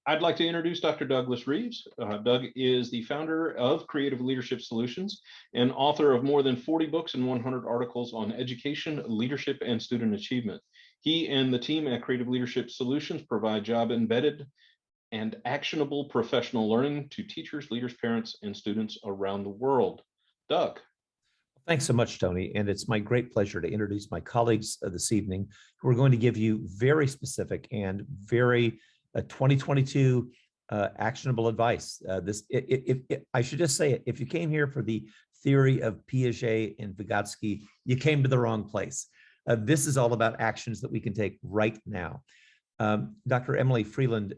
I'd like to introduce Dr. Douglas Reeves. Doug is the founder of Creative Leadership Solutions and author of more than 40 books and 100 articles on education, leadership, and student achievement. He and the team at Creative Leadership Solutions provide job-embedded and actionable professional learning to teachers, leaders, parents, and students around the world. Doug. Thanks so much, Tony. And it's my great pleasure to introduce my colleagues this evening who are going to give you very specific and very 2022 actionable advice. I should just say it, if you came here for the theory of Piaget and Vygotsky, you came to the wrong place. This is all about actions that we can take right now. Dr. Emily Freeland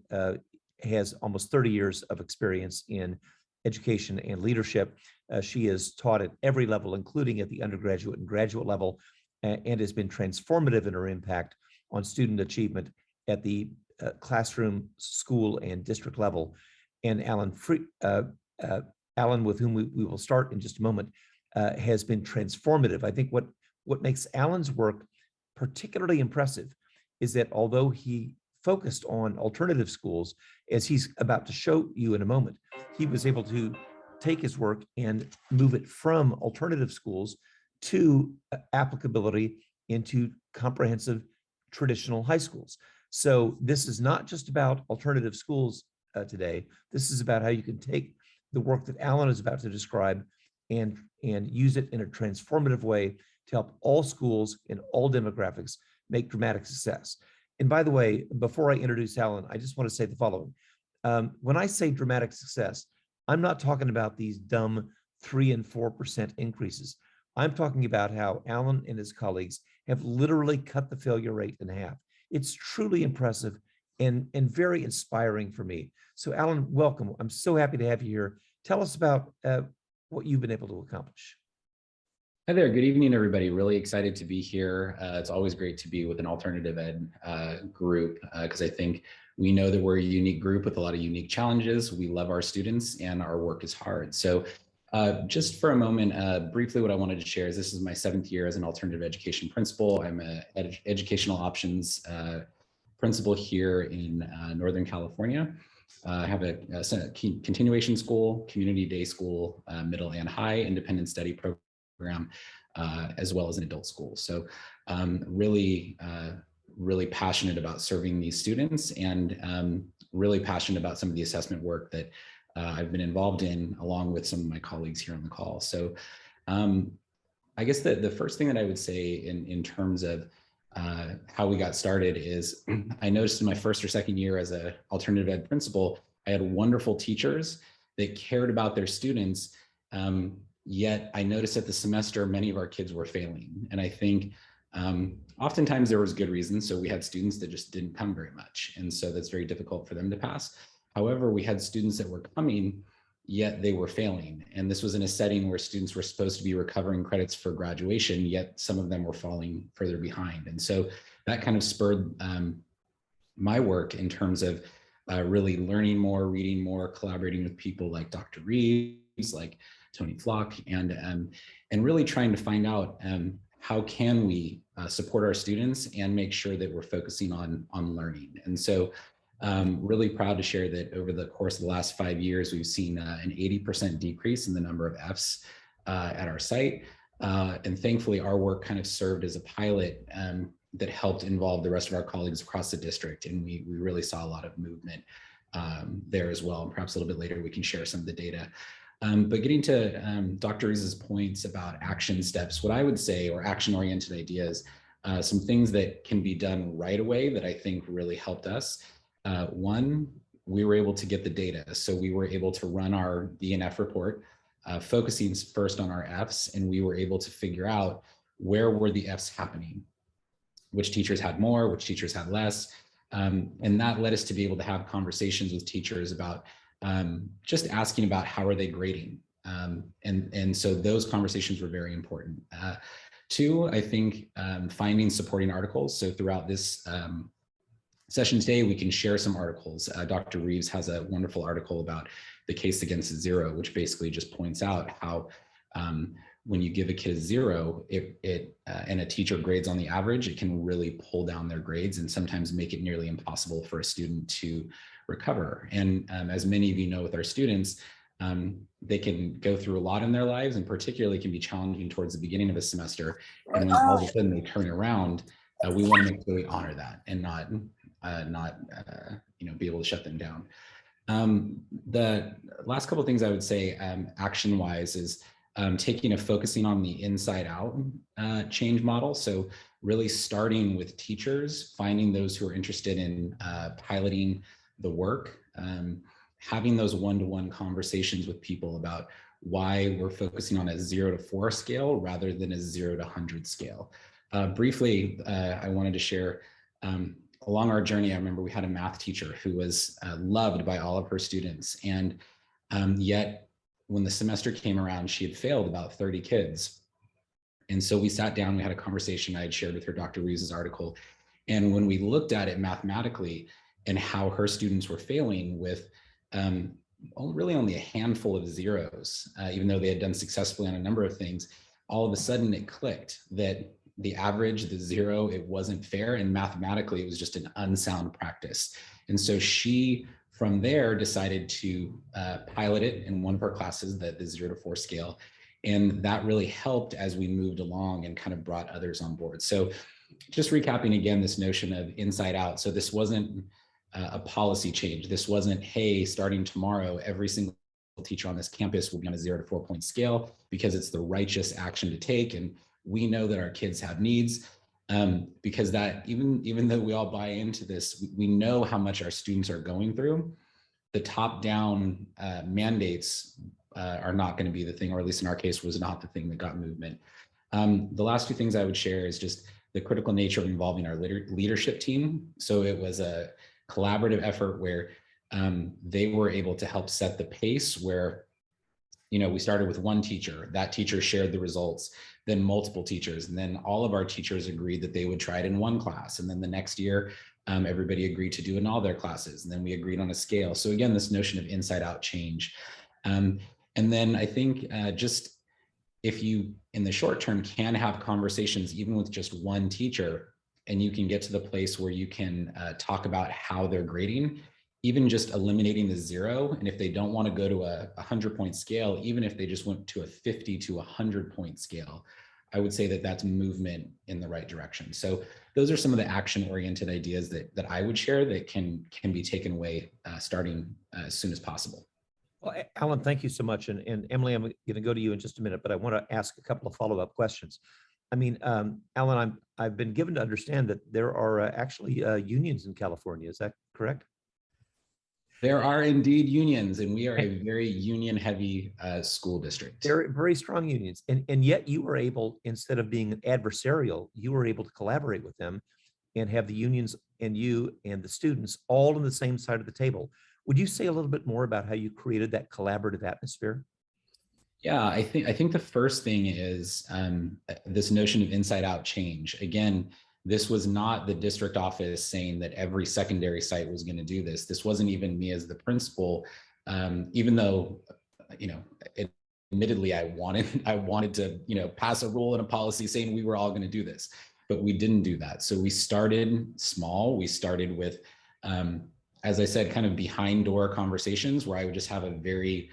has almost 30 years of experience in education and leadership. She has taught at every level, including at the undergraduate and graduate level, and has been transformative in her impact on student achievement at the classroom, school, and district level. And Alan, with whom we will start in just a moment, has been transformative. I think what makes Alan's work particularly impressive is that although he focused on alternative schools, as he's about to show you in a moment, he was able to take his work and move it from alternative schools to applicability into comprehensive traditional high schools. So this is not just about alternative schools today. This is about how you can take the work that Alan is about to describe and use it in a transformative way to help all schools in all demographics make dramatic success. And by the way, before I introduce Alan, I just want to say the following. When I say dramatic success, I'm not talking about these dumb 3% and 4% increases. I'm talking about how Alan and his colleagues have literally cut the failure rate in half. It's truly impressive and very inspiring for me. So Alan, welcome. I'm so happy to have you here. Tell us about what you've been able to accomplish. Hi there, good evening, everybody. Really excited to be here. It's always great to be with an alternative ed group because I think we know that we're a unique group with a lot of unique challenges. We love our students and our work is hard. So just for a moment, briefly what I wanted to share is this is my 7th year as an alternative education principal. I'm an educational options principal here in Northern California. I have a continuation school, community day school, middle and high independent study program, as well as an adult school. So really passionate about serving these students and really passionate about some of the assessment work that I've been involved in along with some of my colleagues here on the call. So I guess the first thing that I would say in terms of how we got started is I noticed in my first or second year as an alternative ed principal, I had wonderful teachers that cared about their students. Yet I noticed at the semester, many of our kids were failing. And I think oftentimes there was good reasons. So we had students that just didn't come very much. And so that's very difficult for them to pass. However, we had students that were coming, yet they were failing. And this was in a setting where students were supposed to be recovering credits for graduation, yet some of them were falling further behind. And so that kind of spurred my work in terms of really learning more, reading more, collaborating with people like Dr. Reeves, like Tony Flock, and really trying to find out how can we support our students and make sure that we're focusing on learning. And so really proud to share that over the course of the last 5 years, we've seen an 80% decrease in the number of Fs at our site. And thankfully, our work kind of served as a pilot that helped involve the rest of our colleagues across the district. And we really saw a lot of movement there as well. And perhaps a little bit later, we can share some of the data. But getting to Dr. Reeves' points about action steps, what I would say, or action-oriented ideas, some things that can be done right away that I think really helped us. One, we were able to get the data. So we were able to run our DNF report, focusing first on our Fs, and we were able to figure out where were the Fs happening, which teachers had more, which teachers had less. And that led us to be able to have conversations with teachers about just asking about how are they grading. And so those conversations were very important. Two, I think finding supporting articles. So throughout this session today, we can share some articles. Dr. Reeves has a wonderful article about the case against zero, which basically just points out how when you give a kid a zero, and a teacher grades on the average, it can really pull down their grades and sometimes make it nearly impossible for a student to recover. And as many of you know with our students, they can go through a lot in their lives, and particularly can be challenging towards the beginning of a semester. And when all of a sudden they turn around, we want to make sure we honor that and not be able to shut them down. The last couple of things I would say action-wise is focusing on the inside-out change model. So really starting with teachers, finding those who are interested in piloting the work, having those one-to-one conversations with people about why we're focusing on a 0 to 4 scale rather than a 0 to 100 scale. Briefly, I wanted to share along our journey, I remember we had a math teacher who was loved by all of her students. And yet when the semester came around, she had failed about 30 kids. And so we sat down, we had a conversation. I had shared with her Dr. Reeves' article. And when we looked at it mathematically and how her students were failing with really only a handful of zeros, even though they had done successfully on a number of things, all of a sudden it clicked that the average, the zero, it wasn't fair. And mathematically, it was just an unsound practice. And so she, from there, decided to pilot it in one of her classes, the 0 to 4 scale. And that really helped as we moved along and kind of brought others on board. So just recapping again, this notion of inside out. So this wasn't a policy change. This wasn't, hey, starting tomorrow, every single teacher on this campus will be on a 0 to 4 point scale because it's the righteous action to take. And we know that our kids have needs, because that even though we all buy into this, we know how much our students are going through. The top-down mandates are not going to be the thing, or at least in our case, was not the thing that got movement. The last two things I would share is just the critical nature of involving our leadership team. So it was a collaborative effort where they were able to help set the pace where, we started with one teacher, that teacher shared the results, then multiple teachers, and then all of our teachers agreed that they would try it in one class. And then the next year, everybody agreed to do it in all their classes. And then we agreed on a scale. So again, this notion of inside out change. And then I think just if you, in the short term, can have conversations, even with just one teacher, and you can get to the place where you can talk about how they're grading, even just eliminating the zero. And if they don't want to go to a 100-point scale, even if they just went to a 50 to 100-point scale, I would say that that's movement in the right direction. So those are some of the action-oriented ideas that I would share that can be taken away starting as soon as possible. Well, Alan, thank you so much. And Emily, I'm going to go to you in just a minute, but I want to ask a couple of follow-up questions. I mean, Alan, I've been given to understand that there are actually unions in California. Is that correct? There are indeed unions, and we are a very union-heavy school district. They're very strong unions, and yet you were able, instead of being adversarial, you were able to collaborate with them and have the unions and you and the students all on the same side of the table. Would you say a little bit more about how you created that collaborative atmosphere? Yeah, I think the first thing is this notion of inside-out change. Again, this was not the district office saying that every secondary site was going to do this. This wasn't even me as the principal, even though, admittedly, I wanted to, pass a rule and a policy saying we were all going to do this, but we didn't do that. So we started small. We started with, as I said, kind of behind door conversations where I would just have a very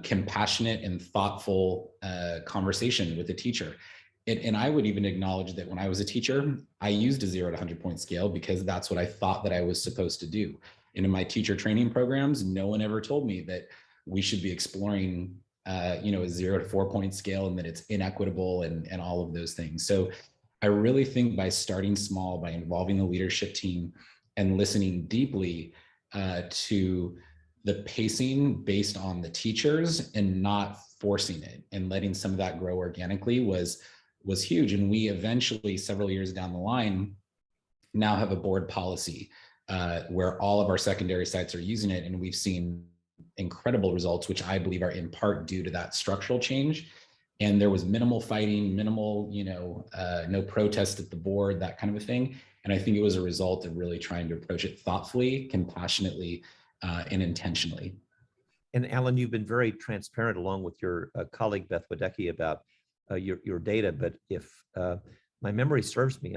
compassionate and thoughtful conversation with the teacher. And I would even acknowledge that when I was a teacher, I used a 0 to 100-point scale because that's what I thought that I was supposed to do. And in my teacher training programs, no one ever told me that we should be exploring, a 0 to 4-point scale and that it's inequitable and all of those things. So I really think by starting small, by involving the leadership team and listening deeply to the pacing based on the teachers and not forcing it and letting some of that grow organically was huge. And we eventually, several years down the line, now have a board policy where all of our secondary sites are using it. And we've seen incredible results, which I believe are in part due to that structural change. And there was minimal fighting, minimal, no protest at the board, that kind of a thing. And I think it was a result of really trying to approach it thoughtfully, compassionately, and intentionally. And Alan, you've been very transparent along with your colleague Beth Wadecki about your data. But if my memory serves me,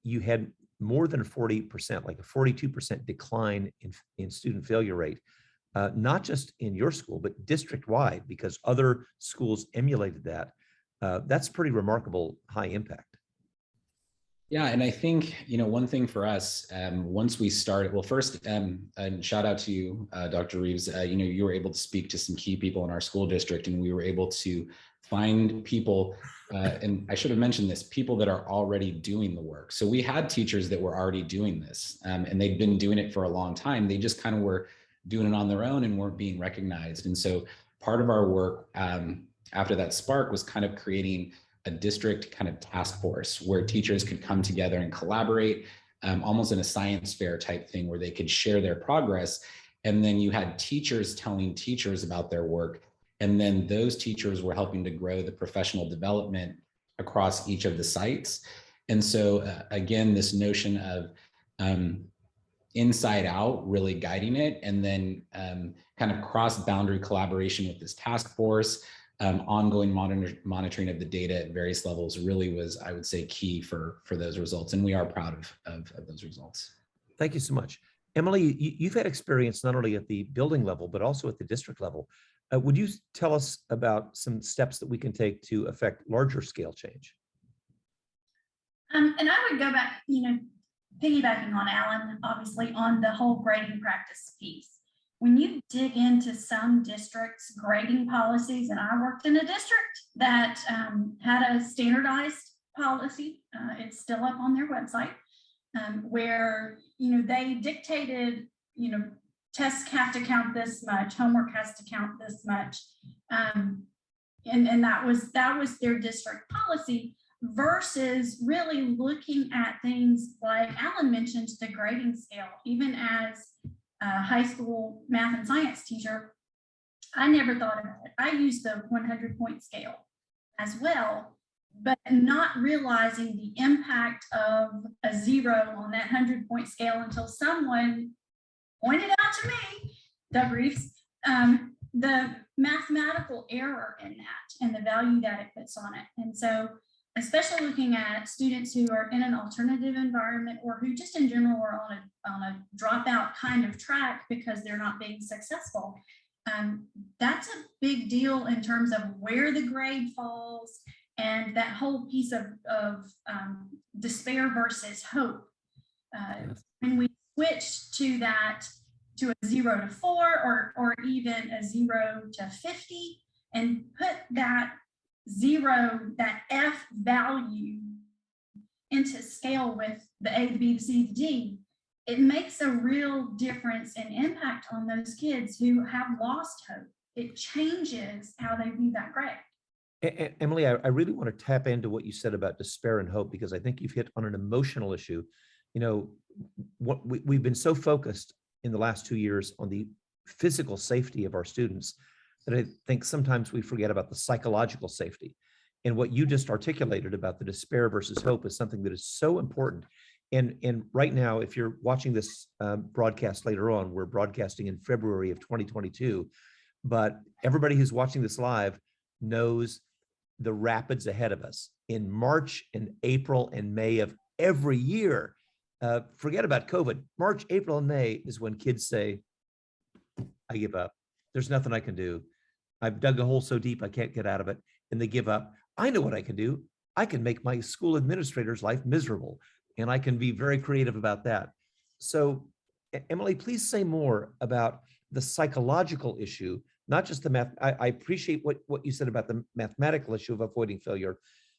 you had more than 40%, like a 42% decline in student failure rate, not just in your school, but district-wide, because other schools emulated that. That's pretty remarkable high impact. Yeah, and I think, one thing for us, once we started, well, first, and shout out to you, Dr. Reeves, you were able to speak to some key people in our school district, and we were able to find people, and I should have mentioned this, people that are already doing the work. So we had teachers that were already doing this, and they'd been doing it for a long time. They just kind of were doing it on their own and weren't being recognized. And so part of our work after that spark was kind of creating a district kind of task force where teachers could come together and collaborate, almost in a science fair type thing where they could share their progress. And then you had teachers telling teachers about their work. And then those teachers were helping to grow the professional development across each of the sites. And so again, this notion of inside out really guiding it, and then kind of cross-boundary collaboration with this task force, ongoing monitoring of the data at various levels really was, I would say, key for those results. And we are proud of those results. Thank you so much. Emily, you've had experience not only at the building level, but also at the district level. Would you tell us about some steps that we can take to affect larger scale change? And I would go back, piggybacking on Alan, obviously, on the whole grading practice piece. When you dig into some districts' grading policies, and I worked in a district that had a standardized policy, it's still up on their website, where they dictated, tests have to count this much, homework has to count this much, and that was their district policy, versus really looking at things like Alan mentioned, the grading scale. Even as high school math and science teacher, I never thought about it. I used the 100-point scale as well, but not realizing the impact of a 0 on that 100-point scale until someone pointed out to me, Doug Reeves, the mathematical error in that and the value that it puts on it. And so, especially looking at students who are in an alternative environment, or who just in general are on a dropout kind of track because they're not being successful, that's a big deal in terms of where the grade falls, and that whole piece of despair versus hope. When we switch to a 0 to 4, or even a 0 to 50, and put that 0, that F value, into scale with the A, the B, the C, the D, it makes a real difference and impact on those kids who have lost hope. It changes how they view that grade. Emily, I really want to tap into what you said about despair and hope, because I think you've hit on an emotional issue. What we've been so focused in the last 2 years on the physical safety of our students that I think sometimes we forget about the psychological safety. And what you just articulated about the despair versus hope is something that is so important. And right now, if you're watching this broadcast later on, we're broadcasting in February of 2022, but everybody who's watching this live knows the rapids ahead of us. In March and April and May of every year, forget about COVID, March, April, and May is when kids say, I give up. There's nothing I can do. I've dug a hole so deep I can't get out of it, and they give up. I know what I can do. I can make my school administrator's life miserable, and I can be very creative about that. So, Emily, please say more about the psychological issue, not just the math. I appreciate what you said about the mathematical issue of avoiding failure,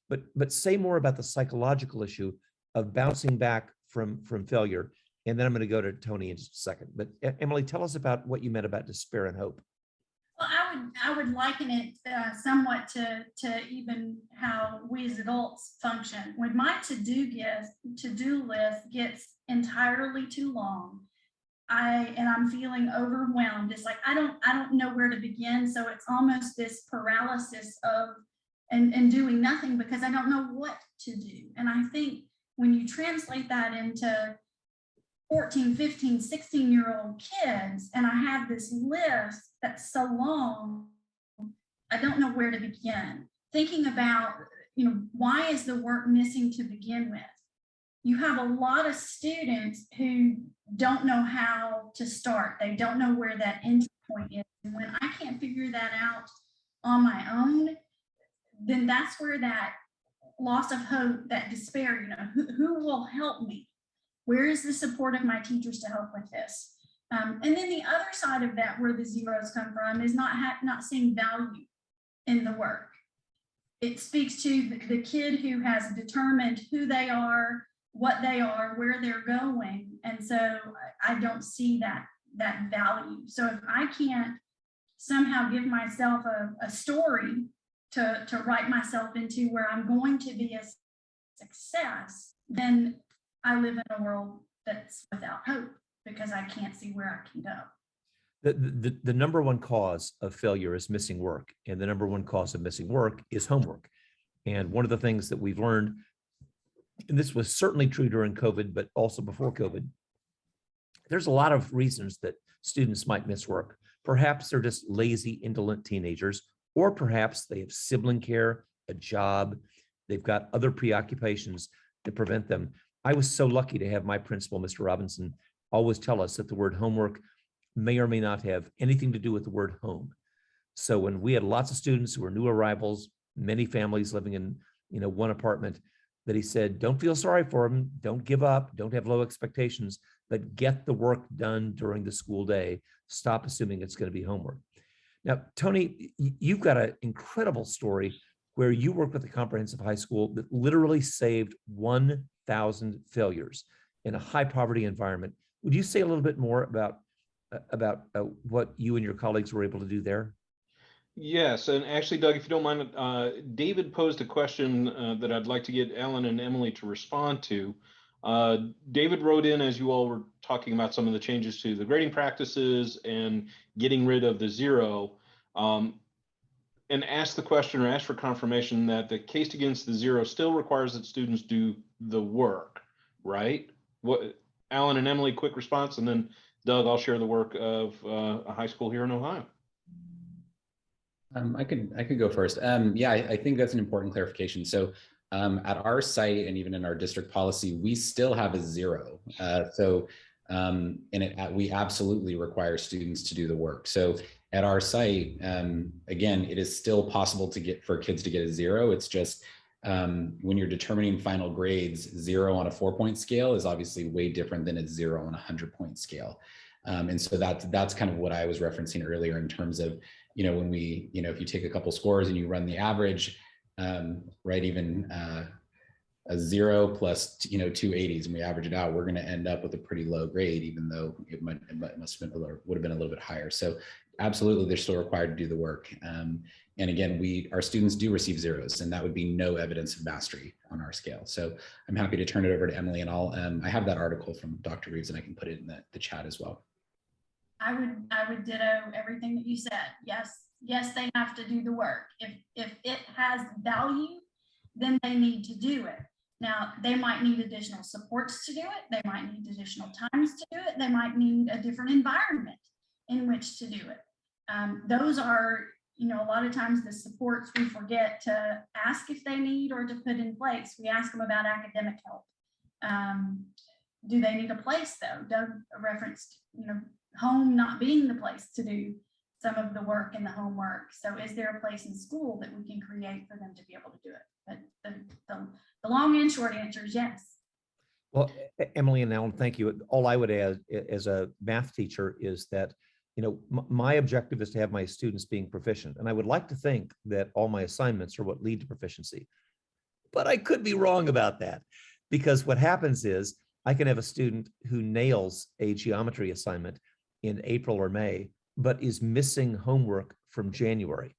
but say more about the psychological issue of bouncing back from failure. And then I'm going to go to Tony in just a second. But Emily, tell us about what you meant about despair and hope. Well, I would liken it somewhat to even how we as adults function. When my to-do list gets entirely too long, I'm feeling overwhelmed. It's like I don't know where to begin. So it's almost this paralysis of and doing nothing because I don't know what to do. And I think when you translate that into 14, 15, 16-year-old kids, and I have this list that's so long, I don't know where to begin. Thinking about, why is the work missing to begin with? You have a lot of students who don't know how to start. They don't know where that entry point is. And when I can't figure that out on my own, then that's where that loss of hope, that despair, who will help me? Where is the support of my teachers to help with this? And then the other side of that, where the zeros come from, is not seeing value in the work. It speaks to the kid who has determined who they are, what they are, where they're going. And so I don't see that value. So if I can't somehow give myself a story to write myself into where I'm going to be a success, then I live in a world that's without hope because I can't see where I can go. The number one cause of failure is missing work, and the number one cause of missing work is homework. And one of the things that we've learned, and this was certainly true during COVID, but also before COVID, there's a lot of reasons that students might miss work. Perhaps they're just lazy, indolent teenagers, or perhaps they have sibling care, a job, they've got other preoccupations that prevent them. I was so lucky to have my principal, Mr. Robinson, always tell us that the word homework may or may not have anything to do with the word home. So when we had lots of students who were new arrivals, many families living in one apartment, that he said, don't feel sorry for them, don't give up, don't have low expectations, but get the work done during the school day. Stop assuming it's going to be homework. Now, Tony, you've got an incredible story where you worked with a comprehensive high school that literally saved 1,000 failures in a high poverty environment. Would you say a little bit more about what you and your colleagues were able to do there? Yes, and actually, Doug, if you don't mind, David posed a question that I'd like to get Alan and Emily to respond to. David wrote in, as you all were talking about some of the changes to the grading practices and getting rid of the zero, and asked the question, or asked for confirmation, that the case against the zero still requires that students do the work, right? What, Alan and Emily, quick response, and then Doug, I'll share the work of a high school here in Ohio. I could go first. Yeah, I think that's an important clarification. So at our site and even in our district policy, we still have a zero. We absolutely require students to do the work. So at our site, again, it is still possible for kids to get a zero. It's just when you're determining final grades, 0 on a 4-point scale is obviously way different than a 0 on a 100-point scale. And so that's kind of what I was referencing earlier in terms of, when we, if you take a couple scores and you run the average, right, even a 0 plus, 2 80s, and we average it out, we're going to end up with a pretty low grade, even though it must have been, would have been a little bit higher. So absolutely, they're still required to do the work. And again, our students do receive zeros, and that would be no evidence of mastery on our scale. So I'm happy to turn it over to Emily, and I have that article from Dr. Reeves, and I can put it in the chat as well. I would ditto everything that you said. Yes, they have to do the work. If it has value, then they need to do it. Now, they might need additional supports to do it. They might need additional times to do it. They might need a different environment in which to do it. Those are, a lot of times the supports we forget to ask if they need or to put in place. We ask them about academic help. Do they need a place though? Doug referenced, home not being the place to do some of the work and the homework. So is there a place in school that we can create for them to be able to do it? But the long and short answer is yes. Well, Emily and Alan, thank you. All I would add as a math teacher is that, my objective is to have my students being proficient. And I would like to think that all my assignments are what lead to proficiency. But I could be wrong about that, because what happens is I can have a student who nails a geometry assignment in April or May, but is missing homework from January.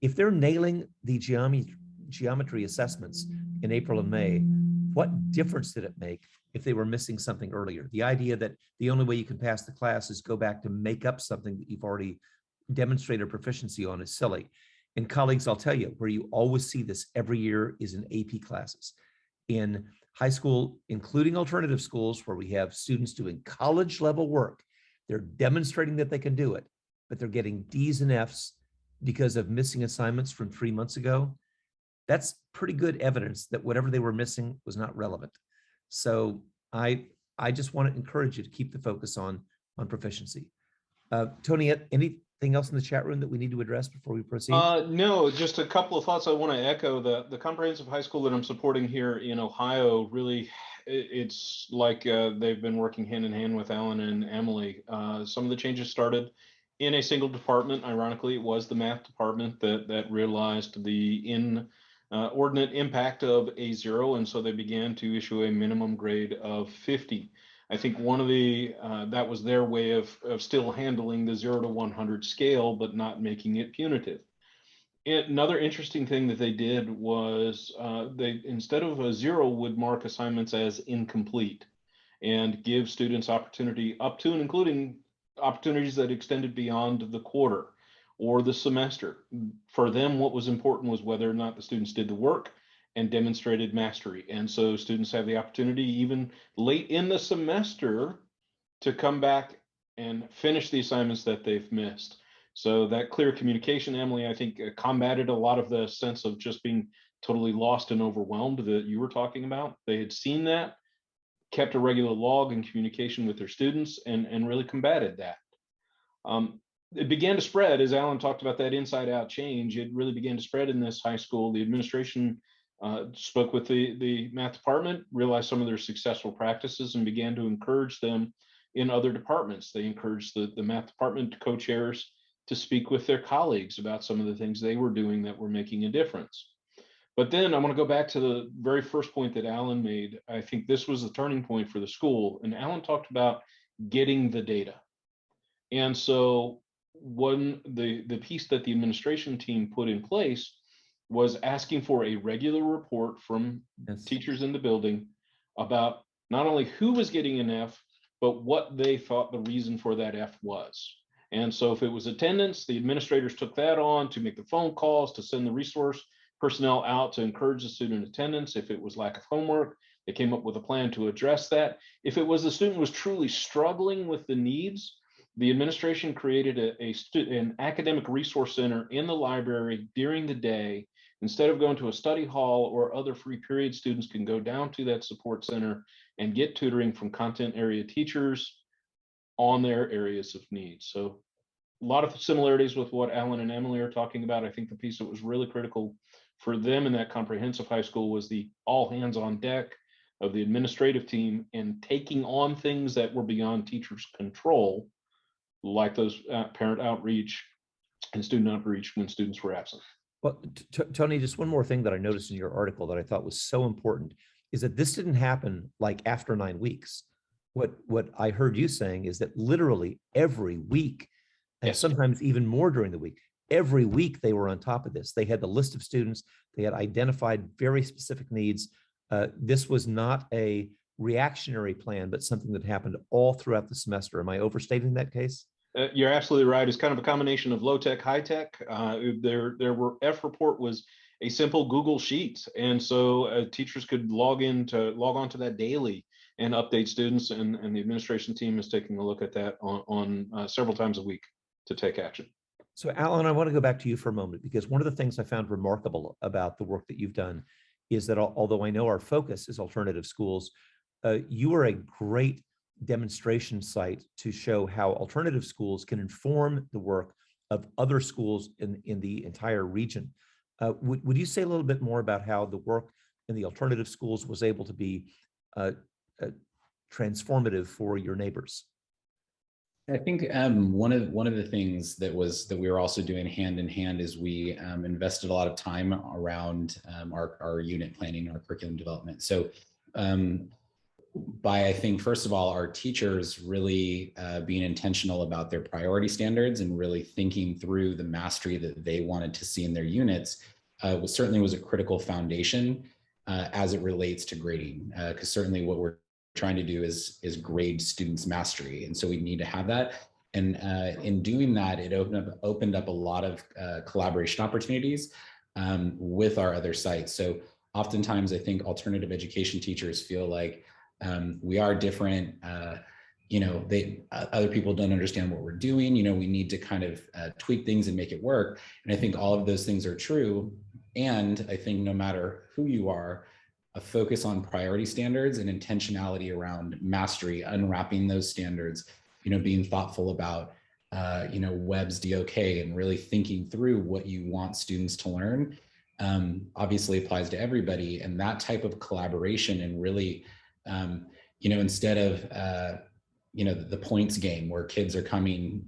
If they're nailing the geometry assessments in April and May, what difference did it make if they were missing something earlier? The idea that the only way you can pass the class is go back to make up something that you've already demonstrated proficiency on is silly. And colleagues, I'll tell you, where you always see this every year is in AP classes. In high school, including alternative schools where we have students doing college level work. They're demonstrating that they can do it, but they're getting D's and F's because of missing assignments from 3 months ago. That's pretty good evidence that whatever they were missing was not relevant. So I just want to encourage you to keep the focus on proficiency. Tony, anything else in the chat room that we need to address before we proceed? No, just a couple of thoughts. I want to echo the comprehensive high school that I'm supporting here in Ohio. Really, it's like they've been working hand in hand with Alan and Emily. Some of the changes started in a single department. Ironically, it was the math department that realized the inordinate impact of a 0, and so they began to issue a minimum grade of 50. I think one of the that was their way of still handling the 0 to 100 scale, but not making it punitive. Another interesting thing that they did was they, instead of a 0, would mark assignments as incomplete and give students opportunity up to and including opportunities that extended beyond the quarter or the semester. For them, what was important was whether or not the students did the work and demonstrated mastery. And so students have the opportunity even late in the semester to come back and finish the assignments that they've missed. So that clear communication, Emily, I think combated a lot of the sense of just being totally lost and overwhelmed that you were talking about. They had seen that, kept a regular log and communication with their students, and really combated that. It began to spread, as Alan talked about, that inside out change. It really began to spread in this high school. The administration spoke with the math department, realized some of their successful practices, and began to encourage them in other departments. They encouraged the math department co-chairs to speak with their colleagues about some of the things they were doing that were making a difference. But then I want to go back to the very first point that Alan made. I think this was the turning point for the school. And Alan talked about getting the data. And so the piece that the administration team put in place was asking for a regular report from teachers in the building about not only who was getting an F, but what they thought the reason for that F was. And so if it was attendance, the administrators took that on to make the phone calls, to send the resource personnel out to encourage the student attendance. If it was lack of homework, they came up with a plan to address that. If it was the student was truly struggling with the needs, the administration created an academic resource center in the library during the day. Instead of going to a study hall or other free period, students can go down to that support center and get tutoring from content area teachers on their areas of need. So a lot of similarities with what Alan and Emily are talking about. I think the piece that was really critical for them in that comprehensive high school was the all hands on deck of the administrative team and taking on things that were beyond teachers' control, like those parent outreach and student outreach when students were absent. Well, Tony, just one more thing that I noticed in your article that I thought was so important is that this didn't happen like after 9 weeks. What I heard you saying is that literally every week, and Yes, sometimes even more during the week, every week they were on top of this. They had the list of students, they had identified very specific needs. This was not a reactionary plan, but something that happened all throughout the semester. Am I overstating that case? You're absolutely right. It's kind of a combination of low tech, high tech. F report was a simple Google sheet, and so teachers could log on to that daily and update students. And the administration team is taking a look at that on several times a week to take action. So, Alan, I want to go back to you for a moment, because one of the things I found remarkable about the work that you've done is that although I know our focus is alternative schools, you are a great demonstration site to show how alternative schools can inform the work of other schools in the entire region. Would you say a little bit more about how the work in the alternative schools was able to be transformative for your neighbors? I think one of the things that we were also doing hand in hand is we invested a lot of time around our unit planning, our curriculum development. So by, I think, first of all, our teachers really being intentional about their priority standards and really thinking through the mastery that they wanted to see in their units was a critical foundation as it relates to grading, because certainly what we're trying to do is grade students' mastery, and so we need to have that. And in doing that, it opened up a lot of collaboration opportunities with our other sites. So Oftentimes, I think alternative education teachers feel like we are different. Other people don't understand what we're doing. We need to kind of tweak things and make it work. And I think all of those things are true. And I think no matter who you are, a focus on priority standards and intentionality around mastery, unwrapping those standards, being thoughtful about, Webb's DOK and really thinking through what you want students to learn, obviously applies to everybody. And that type of collaboration and really, instead of, the points game where kids are coming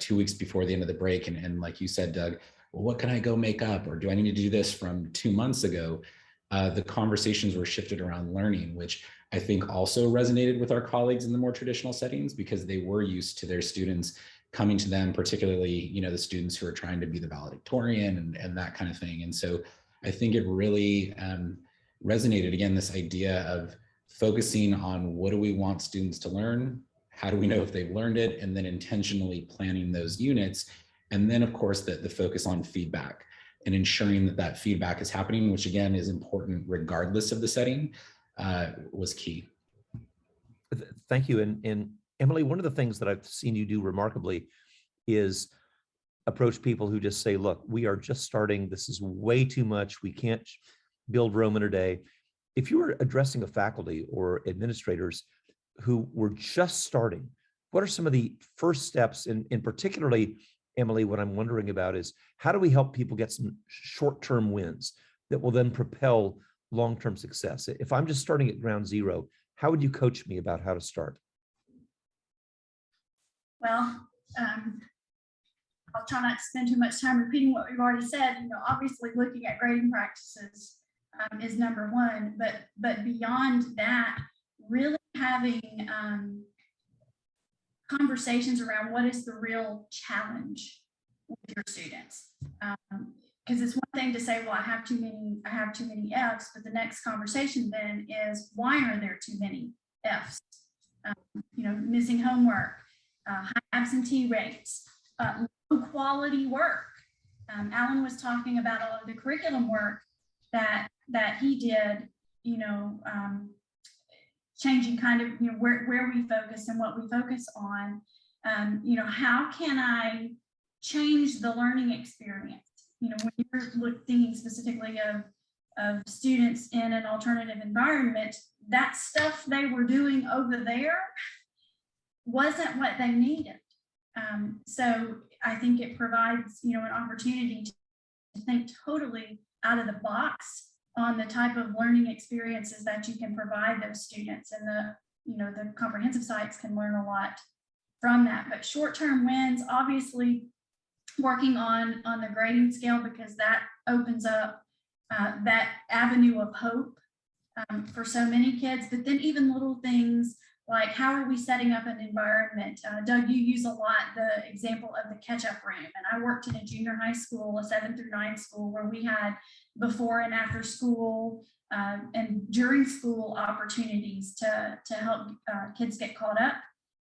2 weeks before the end of the break. And like you said, Doug, well, what can I go make up? Or do I need to do this from 2 months ago? The conversations were shifted around learning, which I think also resonated with our colleagues in the more traditional settings because they were used to their students coming to them, particularly, the students who are trying to be the valedictorian and that kind of thing. And so I think it really resonated, again, this idea of focusing on what do we want students to learn? How do we know if they've learned it? And then intentionally planning those units. And then, of course, the focus on feedback and ensuring that that feedback is happening, which again is important regardless of the setting, was key. Thank you. And Emily, one of the things that I've seen you do remarkably is approach people who just say, look, we are just starting. This is way too much. We can't build Rome in a day. If you were addressing a faculty or administrators who were just starting, what are some of the first steps? And particularly, Emily, what I'm wondering about is how do we help people get some short-term wins that will then propel long-term success? If I'm just starting at ground zero, how would you coach me about how to start? Well, I'll try not to spend too much time repeating what we've already said. Obviously looking at grading practices is number one, but beyond that, really having conversations around what is the real challenge with your students. Because it's one thing to say, well, I have too many Fs, but the next conversation then is, why are there too many Fs? Missing homework, high absentee rates, low quality work. Alan was talking about all of the curriculum work that he did, changing kind of, where we focus and what we focus on. How can I change the learning experience? When you're thinking specifically of students in an alternative environment, that stuff they were doing over there wasn't what they needed. So I think it provides, an opportunity to think totally out of the box on the type of learning experiences that you can provide those students, and the comprehensive sites can learn a lot from that. But short-term wins, obviously working on the grading scale, because that opens up that avenue of hope for so many kids. But then even little things like, how are we setting up an environment? Doug, you use a lot the example of the catch-up room. And I worked in a junior high school, a 7 through 9 school, where we had before and after school and during school opportunities to help kids get caught up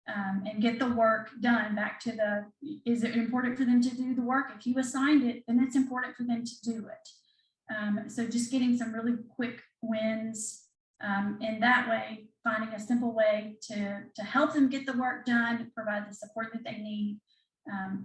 and get the work done. Back to is it important for them to do the work? If you assigned it, then it's important for them to do it. So just getting some really quick wins in that way, finding a simple way to help them get the work done, provide the support that they need,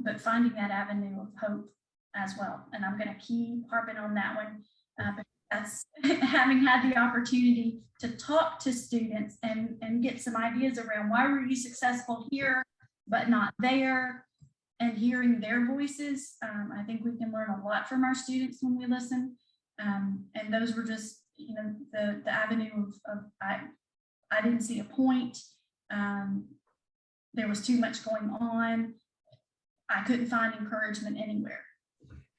but finding that avenue of hope as well. And I'm going to keep harping on that one. But that's having had the opportunity to talk to students and get some ideas around why were you successful here, but not there, and hearing their voices. I think we can learn a lot from our students when we listen. And those were just, the avenue of I didn't see a point. There was too much going on. I couldn't find encouragement anywhere.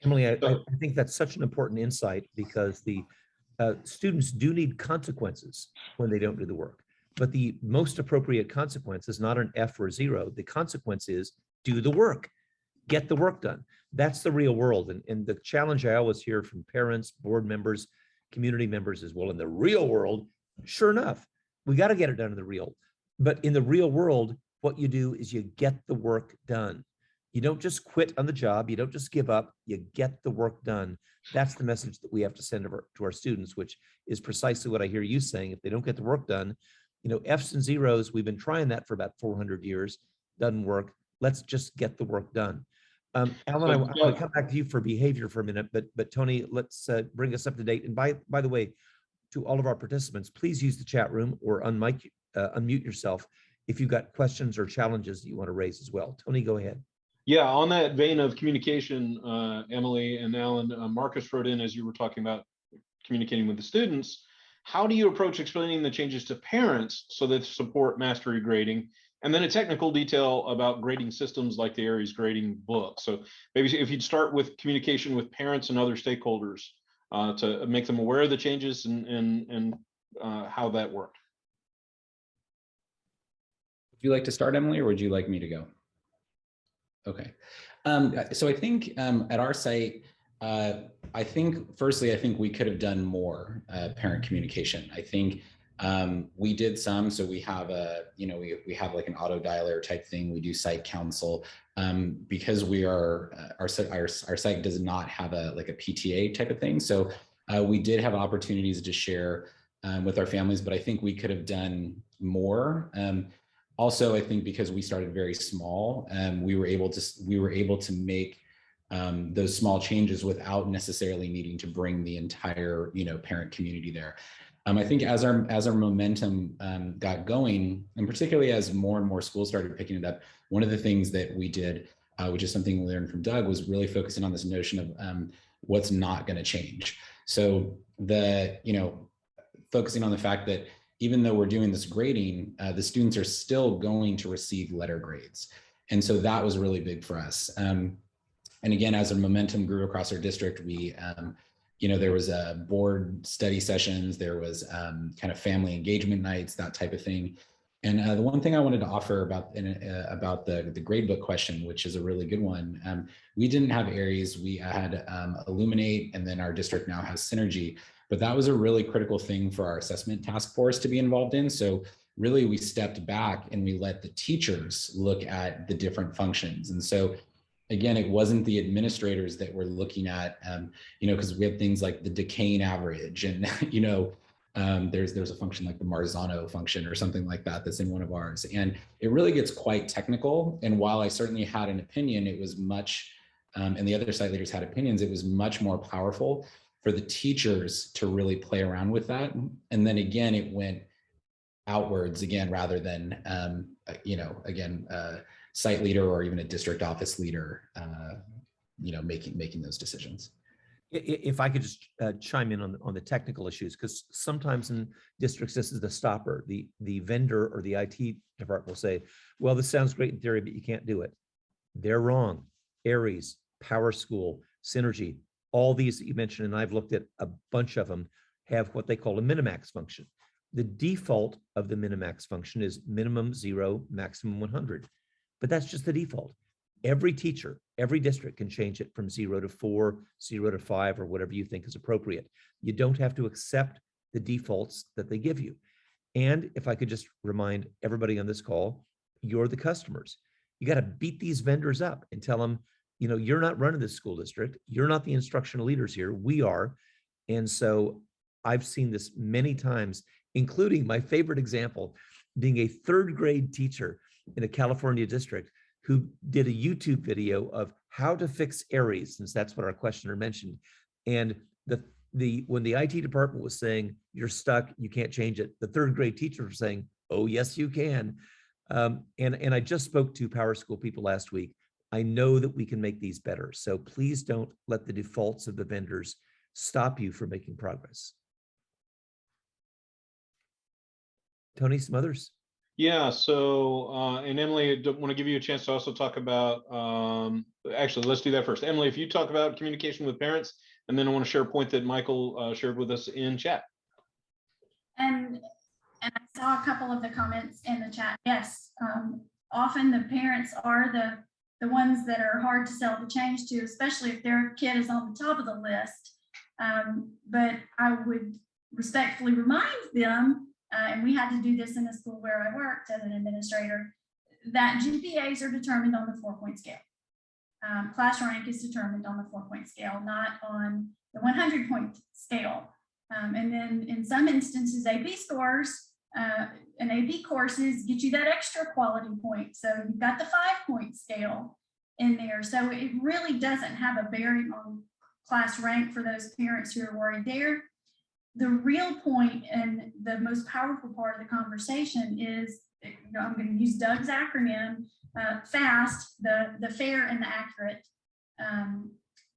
Emily, I think that's such an important insight, because the students do need consequences when they don't do the work. But the most appropriate consequence is not an F or a 0. The consequence is do the work, get the work done. That's the real world. And the challenge I always hear from parents, board members, community members as well, in the real world, sure enough, we got to get it done in the real. But in the real world, what you do is you get the work done. You don't just quit on the job. You don't just give up. You get the work done. That's the message that we have to send to our students, which is precisely what I hear you saying. If they don't get the work done, F's and zeros, we've been trying that for about 400 years. Doesn't work. Let's just get the work done. Alan, I want to come back to you for behavior for a minute, but Tony, let's bring us up to date. And by the way, to all of our participants, please use the chat room or unmute yourself if you've got questions or challenges that you want to raise as well. Tony, go ahead. Yeah, on that vein of communication, Emily and Alan, Marcus wrote in as you were talking about communicating with the students. How do you approach explaining the changes to parents so that support mastery grading? And then a technical detail about grading systems like the Aries grading book. So maybe if you'd start with communication with parents and other stakeholders to make them aware of the changes and how that worked. Would you like to start, Emily, or would you like me to go? Okay. So I think at our site, firstly, I think we could have done more parent communication. I think we did some, so we have we have like an auto dialer type thing. We do site counsel because we are our site does not have a PTA type of thing. So we did have opportunities to share with our families, but I think we could have done more. Also, I think because we started very small, we were able to make those small changes without necessarily needing to bring the entire parent community there. I think as our momentum got going, and particularly as more and more schools started picking it up, one of the things that we did, which is something we learned from Doug, was really focusing on this notion of what's not going to change. So focusing on the fact that even though we're doing this grading, the students are still going to receive letter grades. And so that was really big for us. And again, as our momentum grew across our district, we, there was board study sessions, there was kind of family engagement nights, that type of thing. And the one thing I wanted to offer about the gradebook question, which is a really good one, we didn't have Aries, we had Illuminate, and then our district now has Synergy. But that was a really critical thing for our assessment task force to be involved in. So really we stepped back and we let the teachers look at the different functions. And so again, it wasn't the administrators that were looking at, because we have things like the decaying average and, there's a function like the Marzano function or something like that that's in one of ours. And it really gets quite technical. And while I certainly had an opinion, it was much, and the other site leaders had opinions, it was much more powerful for the teachers to really play around with that. And then again, it went outwards again, rather than, site leader or even a district office leader, making those decisions. If I could just chime in on the technical issues, because sometimes in districts, this is the stopper. The vendor or the IT department will say, well, this sounds great in theory, but you can't do it. They're wrong. Aries, Power School, Synergy, all these that you mentioned, and I've looked at a bunch of them, have what they call a minimax function. The default of the minimax function is minimum 0, maximum 100. But that's just the default. Every teacher, every district can change it from 0 to 4, 0 to 5, or whatever you think is appropriate. You don't have to accept the defaults that they give you. And if I could just remind everybody on this call, you're the customers. You got to beat these vendors up and tell them, you're not running this school district. You're not the instructional leaders here. We are. And so I've seen this many times, including my favorite example being a 3rd grade teacher in a California district who did a YouTube video of how to fix Aries, since that's what our questioner mentioned. And when the IT department was saying, you're stuck, you can't change it, the 3rd grade teacher was saying, oh, yes, you can. And I just spoke to Power School people last week. I know that we can make these better. So please don't let the defaults of the vendors stop you from making progress. Tony, some others? Yeah, so, and Emily, I want to give you a chance to also talk about, actually, let's do that first. Emily, if you talk about communication with parents, and then I want to share a point that Michael shared with us in chat. And I saw a couple of the comments in the chat. Yes, often the parents are the ones that are hard to sell the change to, especially if their kid is on the top of the list. But I would respectfully remind them, and we had to do this in the school where I worked as an administrator, that GPAs are determined on the 4-point scale. Class rank is determined on the 4-point scale, not on the 100-point scale. And then in some instances, AP scores and AP courses get you that extra quality point. So you've got the 5-point scale in there. So it really doesn't have a bearing on class rank for those parents who are worried there. The real point and the most powerful part of the conversation is, I'm going to use Doug's acronym, FAST, the fair and the accurate,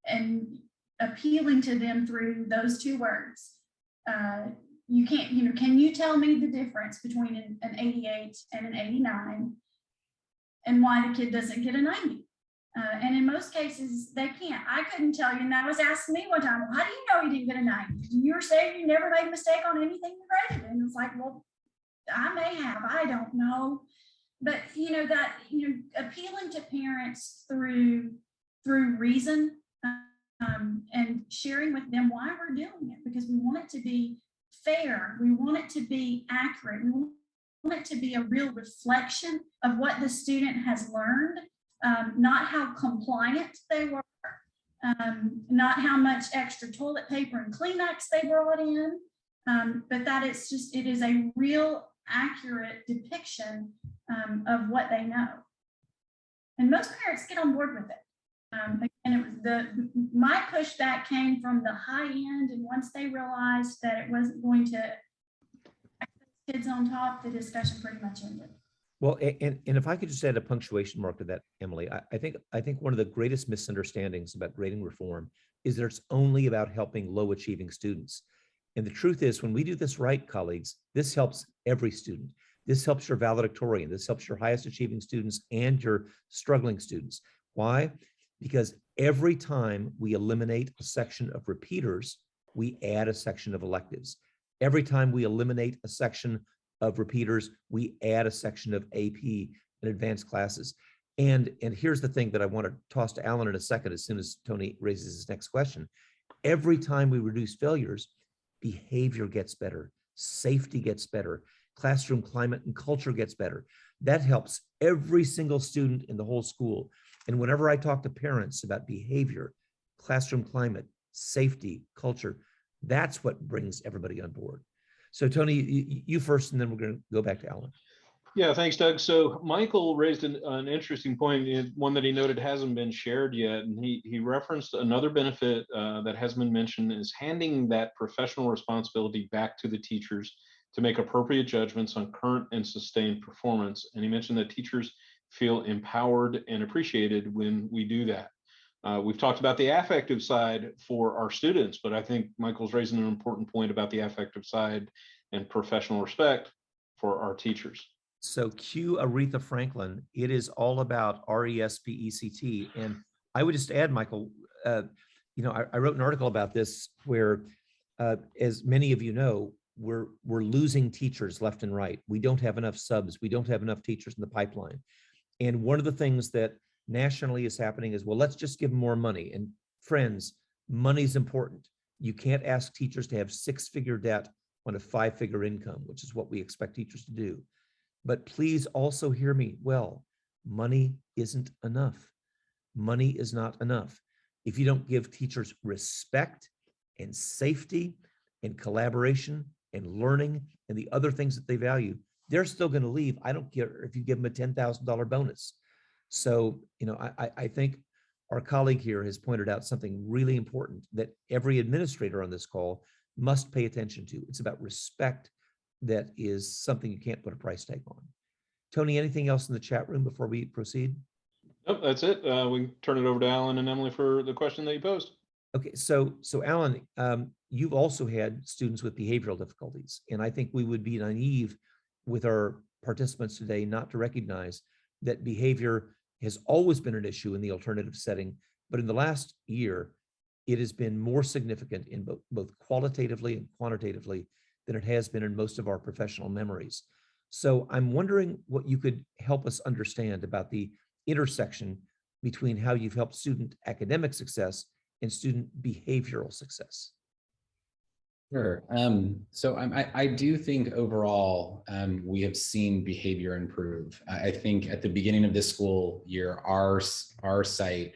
and appealing to them through those two words. You can't, can you tell me the difference between an 88 and an 89 and why the kid doesn't get a 90? And in most cases, they can't. I couldn't tell you. And that was asked me one time, how do you know you didn't get a 90? You were saying you never made a mistake on anything you graded. And it's like, well, I may have, I don't know. But, appealing to parents through reason and sharing with them why we're doing it, because we want it to be fair. We want it to be accurate. We want it to be a real reflection of what the student has learned. Not how compliant they were, not how much extra toilet paper and Kleenex they brought in, but that it is a real accurate depiction of what they know. And most parents get on board with it. And it was my pushback came from the high end, and once they realized that it wasn't going to put kids on top, the discussion pretty much ended. Well, and if I could just add a punctuation mark to that, Emily, I think one of the greatest misunderstandings about grading reform is that it's only about helping low achieving students. And the truth is, when we do this right, colleagues, this helps every student. This helps your valedictorian. This helps your highest achieving students and your struggling students. Why? Because every time we eliminate a section of repeaters, we add a section of electives. Every time we eliminate a section of repeaters, we add a section of AP and advanced classes. And here's the thing that I want to toss to Alan in a second, as soon as Tony raises his next question. Every time we reduce failures, behavior gets better, safety gets better, classroom climate and culture gets better. That helps every single student in the whole school. And whenever I talk to parents about behavior, classroom climate, safety, culture, that's what brings everybody on board. So Tony, you first, and then we're going to go back to Alan. Yeah, thanks, Doug. So Michael raised an interesting point, one that he noted hasn't been shared yet, and he referenced another benefit that has been mentioned is handing that professional responsibility back to the teachers to make appropriate judgments on current and sustained performance. And he mentioned that teachers feel empowered and appreciated when we do that. We've talked about the affective side for our students, but I think Michael's raising an important point about the affective side and professional respect for our teachers. So cue Aretha Franklin. It is all about RESPECT. And I would just add, Michael, I wrote an article about this where, as many of you know, we're losing teachers left and right. We don't have enough subs. We don't have enough teachers in the pipeline. And one of the things that nationally is happening is, well, let's just give them more money. And friends, money's important. You can't ask teachers to have 6-figure debt on a 5-figure income, which is what we expect teachers to do. But please also hear me well. Money isn't enough. Money is not enough. If you don't give teachers respect and safety and collaboration and learning and the other things that they value, they're still going to leave. I don't care if you give them a $10,000 bonus. So, I think our colleague here has pointed out something really important that every administrator on this call must pay attention to. It's about respect. That is something you can't put a price tag on. Tony, anything else in the chat room before we proceed? Nope, that's it. We can turn it over to Alan and Emily for the question that you posed. Okay, so Alan, you've also had students with behavioral difficulties, and I think we would be naive with our participants today not to recognize that behavior has always been an issue in the alternative setting, but in the last year, it has been more significant in both qualitatively and quantitatively than it has been in most of our professional memories. So I'm wondering what you could help us understand about the intersection between how you've helped student academic success and student behavioral success. Sure. So I do think overall we have seen behavior improve. I think at the beginning of this school year, our site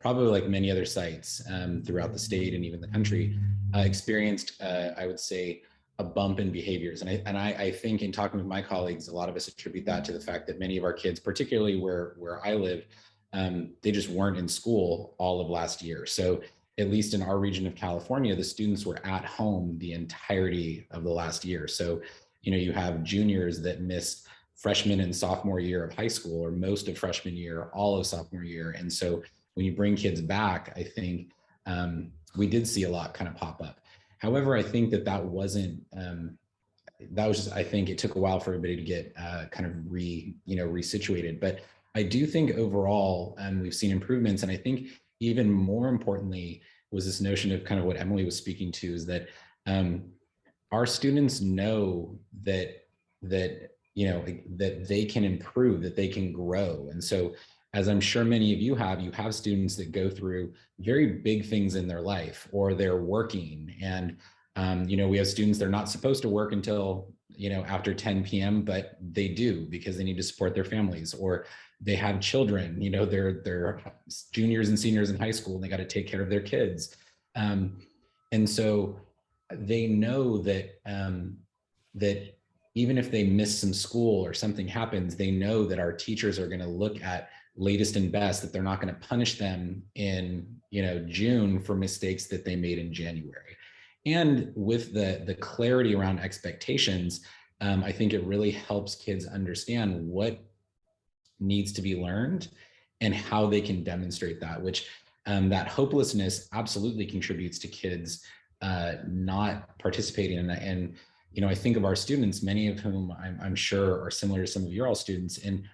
probably like many other sites throughout the state and even the country, experienced, I would say, a bump in behaviors. And I think in talking with my colleagues, a lot of us attribute that to the fact that many of our kids, particularly where I live, they just weren't in school all of last year. So at least in our region of California, the students were at home the entirety of the last year. So, you have juniors that missed freshman and sophomore year of high school, or most of freshman year, all of sophomore year. And so when you bring kids back, I think we did see a lot kind of pop up. However, I think that wasn't, that was just, I think it took a while for everybody to get kind of resituated. But I do think overall, we've seen improvements. And I think even more importantly was this notion of kind of what Emily was speaking to, is that our students know that they can improve, that they can grow. And so, as I'm sure many of you have students that go through very big things in their life, or they're working, and we have students that are not supposed to work until after 10 p.m., but they do because they need to support their families, or they have children, they're juniors and seniors in high school and they got to take care of their kids. And so they know that that even if they miss some school or something happens, they know that our teachers are going to look at latest and best, that they're not going to punish them in June for mistakes that they made in January. And with the clarity around expectations, I think it really helps kids understand what needs to be learned and how they can demonstrate that, which that hopelessness absolutely contributes to kids not participating in that. And I think of our students, many of whom I'm sure are similar to some of your all students, and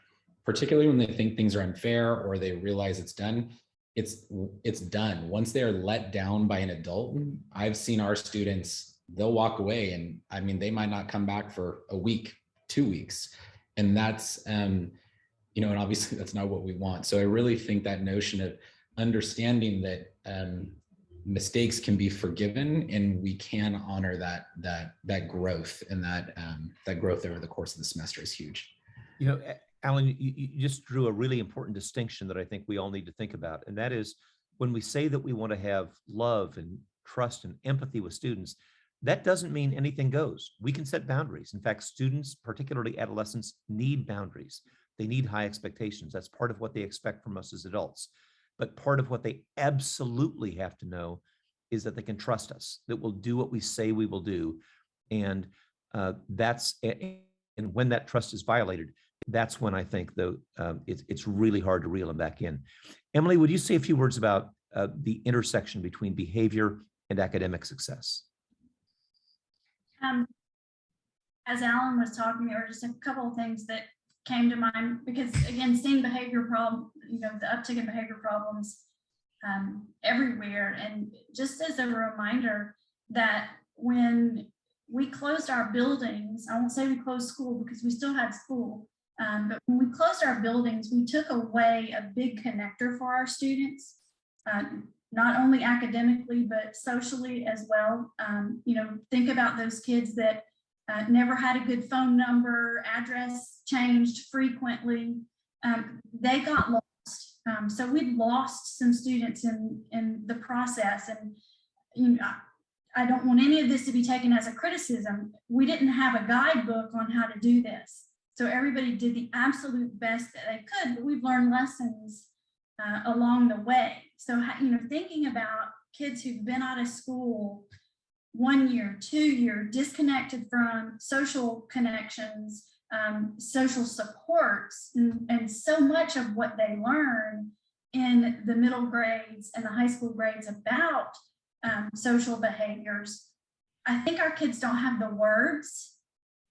particularly when they think things are unfair or they realize it's done, it's done. Once they're let down by an adult, I've seen our students, they'll walk away, and I mean, they might not come back for a week, 2 weeks. And that's, and obviously that's not what we want. So I really think that notion of understanding that mistakes can be forgiven, and we can honor that growth, and that growth over the course of the semester is huge. Alan, you just drew a really important distinction that I think we all need to think about. And that is, when we say that we want to have love and trust and empathy with students, that doesn't mean anything goes. We can set boundaries. In fact, students, particularly adolescents, need boundaries. They need high expectations. That's part of what they expect from us as adults. But part of what they absolutely have to know is that they can trust us, that we'll do what we say we will do. And and when that trust is violated, that's when I think it's really hard to reel them back in. Emily, would you say a few words about the intersection between behavior and academic success? As Alan was talking, there were just a couple of things that came to mind, because again, seeing behavior problem, the uptick in behavior problems everywhere. And just as a reminder that when we closed our buildings, I won't say we closed school because we still had school, but when we closed our buildings, we took away a big connector for our students, not only academically, but socially as well. Think about those kids that never had a good phone number, address changed frequently. They got lost. So we lost some students in the process. And I don't want any of this to be taken as a criticism. We didn't have a guidebook on how to do this. So everybody did the absolute best that they could, but we've learned lessons along the way. So, thinking about kids who've been out of school 1 year, 2 year, disconnected from social connections, social supports, and so much of what they learn in the middle grades and the high school grades about social behaviors. I think our kids don't have the words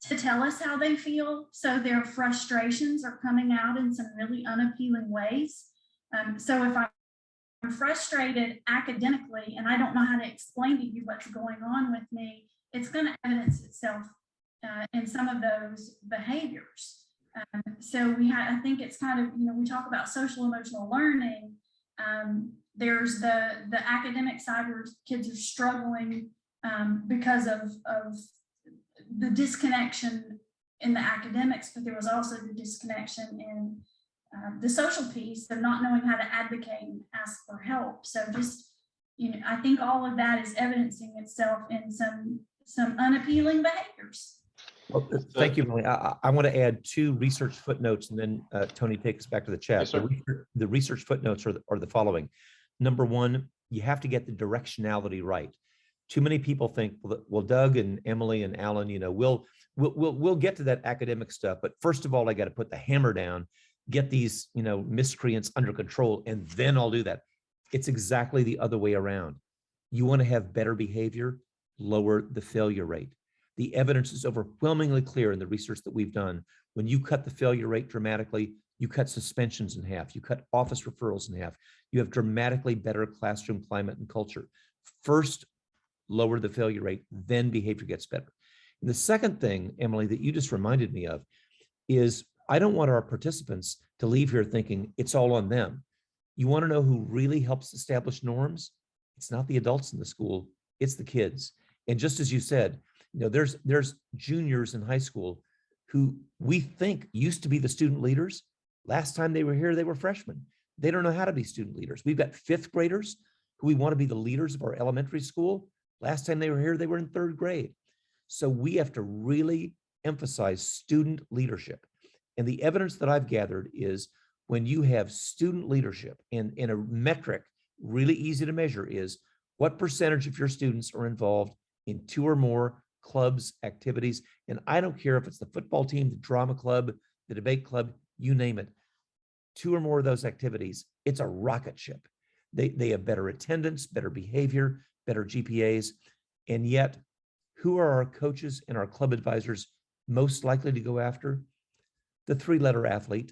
to tell us how they feel, so their frustrations are coming out in some really unappealing ways. So if I'm frustrated academically and I don't know how to explain to you what's going on with me, it's going to evidence itself in some of those behaviors. So I think it's kind of, we talk about social emotional learning. There's the academic side where kids are struggling because of the disconnection in the academics, but there was also the disconnection in the social piece, they're not knowing how to advocate and ask for help. So just, I think all of that is evidencing itself in some unappealing behaviors. Well, thank you, Emily. I want to add 2 research footnotes, and then Tony, take us back to the chat. Yes, sir. The research footnotes are the following. Number 1, you have to get the directionality right. Too many people think, well, Doug and Emily and Alan, we'll get to that academic stuff, but first of all, I got to put the hammer down, get these, miscreants under control, and then I'll do that. It's exactly the other way around. You want to have better behavior, lower the failure rate. The evidence is overwhelmingly clear in the research that we've done. When you cut the failure rate dramatically, you cut suspensions in half, you cut office referrals in half, you have dramatically better classroom climate and culture. First, lower the failure rate, then behavior gets better. And the second thing, Emily, that you just reminded me of is I don't want our participants to leave here thinking it's all on them. You want to know who really helps establish norms? It's not the adults in the school, it's the kids. And just as you said, there's juniors in high school who we think used to be the student leaders. Last time they were here, they were freshmen. They don't know how to be student leaders. We've got 5th graders who we want to be the leaders of our elementary school. Last time they were here, they were in 3rd grade. So we have to really emphasize student leadership. And the evidence that I've gathered is when you have student leadership, and a metric really easy to measure is what percentage of your students are involved in 2 or more clubs, activities. And I don't care if it's the football team, the drama club, the debate club, you name it. 2 or more of those activities, it's a rocket ship. They have better attendance, better behavior, better GPAs. And yet, who are our coaches and our club advisors most likely to go after? The 3-letter athlete,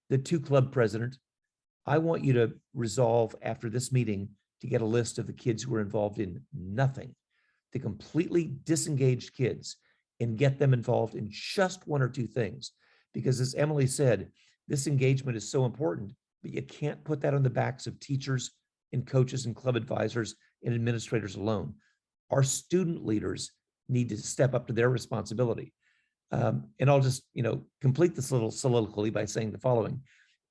the 2-club president. I want you to resolve after this meeting to get a list of the kids who are involved in nothing, the completely disengaged kids, and get them involved in just 1 or 2 things. Because as Emily said, this engagement is so important, but you can't put that on the backs of teachers and coaches and club advisors and administrators alone. Our student leaders need to step up to their responsibility. And I'll just, complete this little soliloquy by saying the following.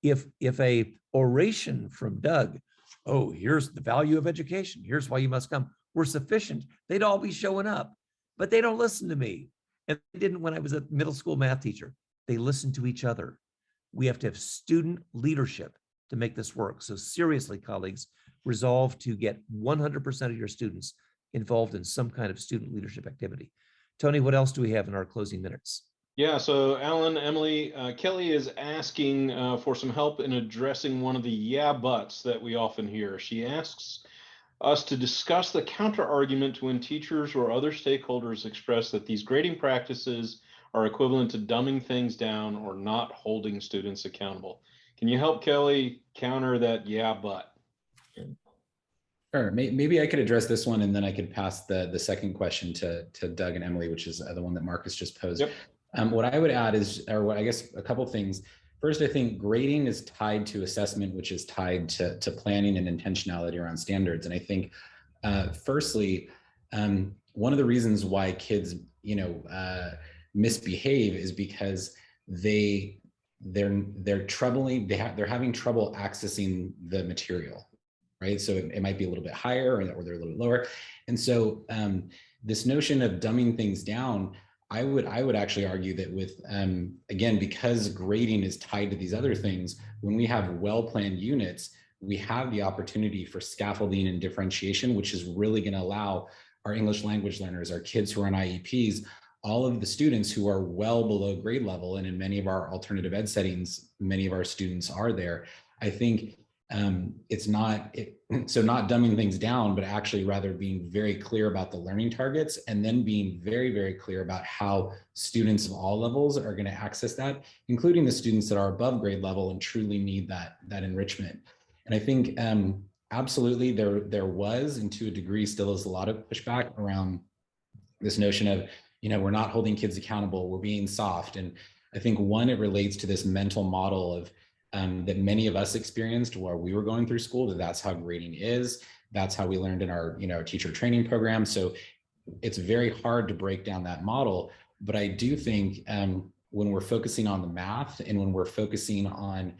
If a oration from Doug, oh, here's the value of education, here's why you must come, were sufficient, they'd all be showing up. But they don't listen to me. And they didn't when I was a middle school math teacher. They listen to each other. We have to have student leadership to make this work. So seriously, colleagues, resolve to get 100% of your students involved in some kind of student leadership activity. Tony, what else do we have in our closing minutes? Yeah, so Alan, Emily, Kelly is asking for some help in addressing one of the yeah buts that we often hear. She asks us to discuss the counter argument when teachers or other stakeholders express that these grading practices are equivalent to dumbing things down or not holding students accountable. Can you help Kelly counter that yeah but? Sure. Maybe I could address this one, and then I could pass the second question to Doug and Emily, which is the one that Marcus just posed. Yep. What I would add is, or I guess a couple things. First, I think grading is tied to assessment, which is tied to planning and intentionality around standards. And I think, firstly, one of the reasons why kids, misbehave is because they're having trouble accessing the material, right? So it might be a little bit higher, or they're a little lower. And so this notion of dumbing things down, I would actually argue that with, again, because grading is tied to these other things, when we have well-planned units, we have the opportunity for scaffolding and differentiation, which is really going to allow our English language learners, our kids who are on IEPs, all of the students who are well below grade level, and in many of our alternative ed settings, many of our students are there. I think so not dumbing things down, but actually rather being very clear about the learning targets, and then being very, very clear about how students of all levels are going to access that, including the students that are above grade level and truly need that enrichment. And I think absolutely there was, and to a degree still is, a lot of pushback around this notion of, we're not holding kids accountable, we're being soft. And I think it relates to this mental model of that many of us experienced while we were going through school, that's how grading is. That's how we learned in our, teacher training program. So it's very hard to break down that model. But I do think when we're focusing on the math, and when we're focusing on